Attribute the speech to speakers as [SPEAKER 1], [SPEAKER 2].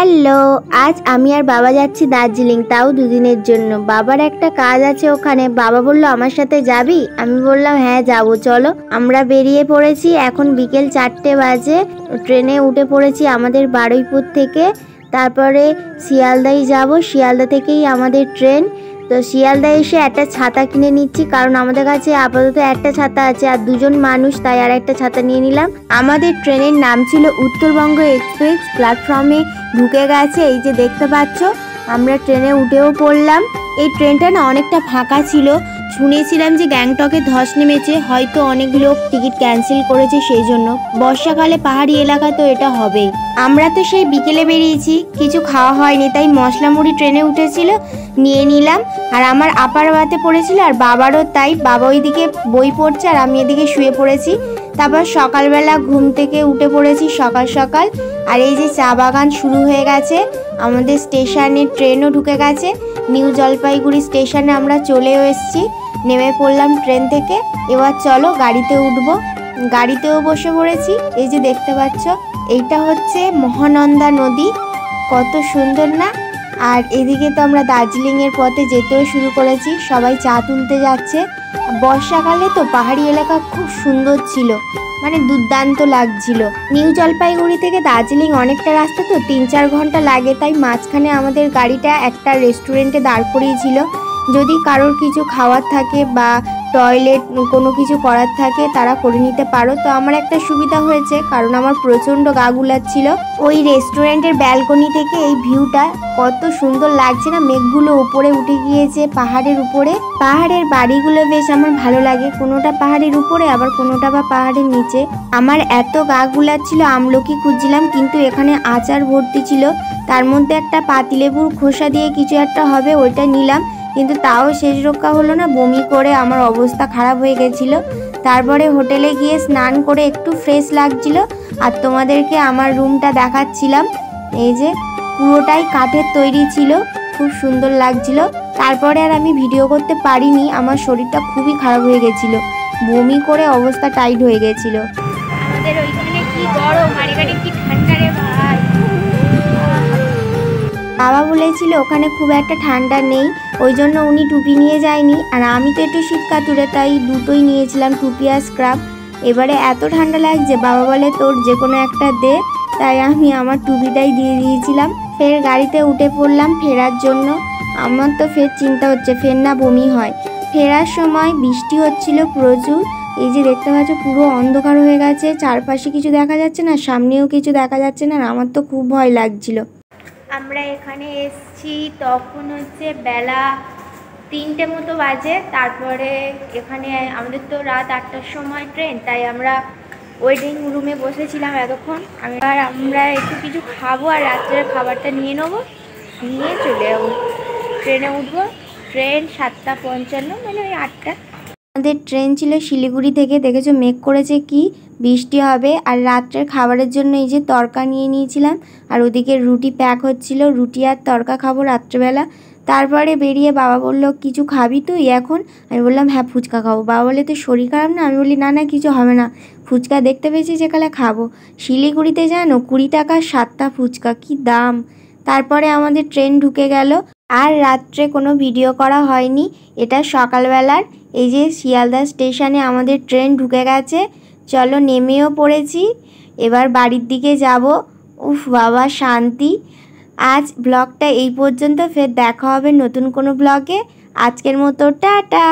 [SPEAKER 1] Hello, আজ আমি আর বাবা যাচ্ছি দার্জিলিং, তাও দুদিনের জন্য। বাবার একটা কাজ আছে ওখানে। বাবা বলল আমার সাথে যাবি? আমি বললাম হ্যাঁ যাবো, চলো। আমরা বেরিয়ে পড়েছি। এখন বিকেল 4টে বাজে। ট্রেনে উঠে পড়েছি আমাদের বারুইপুর থেকে। তারপরে শিয়ালদায় যাব। শিয়ালদা থেকেই আমাদের ট্রেন। তো শিয়ালদা এসে একটা ছাতা কিনে নিচ্ছি, কারণ আমাদের কাছে আপাতত একটা ছাতা আছে আর দুজন মানুষ, তাই আর একটা ছাতা নিয়ে নিলাম। আমাদের ট্রেনের নাম ছিল উত্তরবঙ্গ এক্সপ্রেস। প্ল্যাটফর্মে ঢুকে গেছে, এই যে দেখতে পাচ্ছ। আমরা ট্রেনে উঠেও পড়লাম। এই ট্রেনটা না অনেকটা ফাঁকা ছিল। শুনেছিলাম যে গ্যাংটকে ধস নেমেছে, হয়তো অনেক লোক টিকিট ক্যান্সেল করেছে, সেই জন্য। বর্ষাকালে পাহাড়ি এলাকা তো এটা হবেই। আমরা তো সেই বিকেলে বেরিয়েছি, কিছু খাওয়া হয়নি, তাই মশলা মুড়ি ট্রেনে উঠেছিল, নিয়ে নিলাম। আর আমার আপার বাতে পড়েছিল আর বাবারও তাই। বাবা ওইদিকে বই পড়ছে আর আমি এদিকে শুয়ে পড়েছি। তারপর সকালবেলা ঘুম থেকে উঠে পড়েছি সকাল সকাল। আর এই যে চা বাগান শুরু হয়ে গেছে। আমাদের স্টেশনে ট্রেনও ঢুকে গেছে। নিউ জলপাইগুড়ি স্টেশনে আমরা চলেও এসেছি। নেমে পড়লাম ট্রেন থেকে। এবার চলো গাড়িতে উঠবো। গাড়িতেও বসে পড়েছি। এই যে দেখতে পাচ্ছ, এইটা হচ্ছে মহানন্দা নদী। কত সুন্দর না। আর এদিকে তো আমরা দার্জিলিংয়ের পথে যেতেও শুরু করেছি। সবাই চা তুলতে যাচ্ছে। বর্ষাকালে তো পাহাড়ি এলাকা খুব সুন্দর ছিল, মানে দুর্দান্ত লাগছিল। নিউ জলপাইগুড়ি থেকে দার্জিলিং অনেকটা রাস্তা, তো 3-4 ঘন্টা লাগে। তাই মাঝখানে আমাদের গাড়িটা একটা রেস্টুরেন্টে দাঁড় করিয়েছিল। যদি কারোর কিছু খাওয়ার থাকে বা টয়লেট কোনো কিছু করার থাকে, তারা করে নিতে পারো। তো আমার একটা সুবিধা হয়েছে, কারণ আমার প্রচণ্ড গা গুলাচ্ছিল। ওই রেস্টুরেন্টের ব্যালকনি থেকে এই ভিউটা কত সুন্দর লাগছে না। মেঘগুলো উপরে উঠে গিয়েছে পাহাড়ের উপরে। পাহাড়ের বাড়িগুলো বেশ আমার ভালো লাগে, কোনোটা পাহাড়ের উপরে আবার কোনোটা বা পাহাড়ের নিচে। আমার এত গা গুলাচ্ছিল, আমলকি খুঁজছিলাম, কিন্তু এখানে আচার ভর্তি ছিল। তার মধ্যে একটা পাতিলেবুর খোসা দিয়ে কিছু একটা হবে, ওইটা নিলাম, কিন্তু তাও শেষ রক্ষা হলো না। বমি করে আমার অবস্থা খারাপ হয়ে গেছিল। তারপরে হোটেলে গিয়ে স্নান করে একটু ফ্রেশ লাগছিল। আর তোমাদেরকে আমার রুমটা দেখাচ্ছিলাম। এই যে পুরোটাই কাঠের তৈরি ছিল, খুব সুন্দর লাগছিল। তারপরে আর আমি ভিডিও করতে পারিনি, আমার শরীরটা খুবই খারাপ হয়ে গেছিল। বমি করে অবস্থা টাইট হয়ে গেছিল। আমাদের ওইখানে কি গরম আর এখানে কি ঠান্ডা রে ভাই। বাবা বলেছিল ওখানে খুব একটা ঠান্ডা নেই, ওই জন্য উনি টুপি নিয়ে যায়নি। আর আমি তো একটু শীত কাতুরে, তাই দুটোই নিয়েছিলাম, টুপি আর স্ক্রাব। এবারে এত ঠান্ডা লাগছে, বাবা বলে তোর যে কোনো একটা দে, তাই আমি আমার টুপিটাই দিয়ে দিয়েছিলাম। ফের গাড়িতে উঠে পড়লাম ফেরার জন্য। আমার তো ফের চিন্তা হচ্ছে ফের না বমি হয়। ফেরার সময় বৃষ্টি হচ্ছিল প্রচুর। এই যে দেখতে পাচ্ছ পুরো অন্ধকার হয়ে গেছে, চারপাশে কিছু দেখা যাচ্ছে না, সামনেও কিছু দেখা যাচ্ছে না। আমার তো খুব ভয় লাগছিল। আমরা এখানে এসছি তখন হচ্ছে বেলা 3টে মতো বাজে। তারপরে এখানে আমাদের তো রাত 8টার সময় ট্রেন, তাই আমরা ওয়েটিং রুমে বসেছিলাম এতক্ষণ। আমরা একটু কিছু খাবো আর রাত্রের খাবারটা নিয়ে নেবো, নিয়ে চলে যাবো। ট্রেনে উঠবো। ট্রেন 7:55, মানে ওই 8টা। আমাদের ট্রেন ছিল শিলিগুড়ি থেকে। দেখেছো মেঘ করেছে কি, বৃষ্টি হবে। আর রাত্রের খাবারের জন্য এই যে তড়কা নিয়ে নিয়েছিলাম। আর ওদিকে রুটি প্যাক হচ্ছিল, রুটি আর তড়কা খাবো রাত্রেবেলা। তারপরে বেরিয়ে বাবা বলল কিছু খাবি তুই এখন? আমি বললাম হ্যাঁ ফুচকা খাবো। বাবা বলে তুই শরীর খারাপ না? আমি বলি না না কিছু হবে না, ফুচকা দেখতে পেয়েছি যেখানে খাবো। শিলিগুড়িতে জানো 20 টাকার 7টা ফুচকা, কি দাম। তারপরে আমাদের ট্রেন ঢুকে গেল। আর রাত্রে কোনো ভিডিও করা হয়নি। এটা সকালবেলার। এই যে শিয়ালদা স্টেশনে আমাদের ট্রেন ঢুকে গেছে। চলো নেমেও পড়েছি, এবার বাড়ির দিকে যাব। উফ বাবা শান্তি। আজ ব্লগটা এই পর্যন্ত, ফের দেখা হবে নতুন কোনো ব্লগে। আজকের মতো টাটা।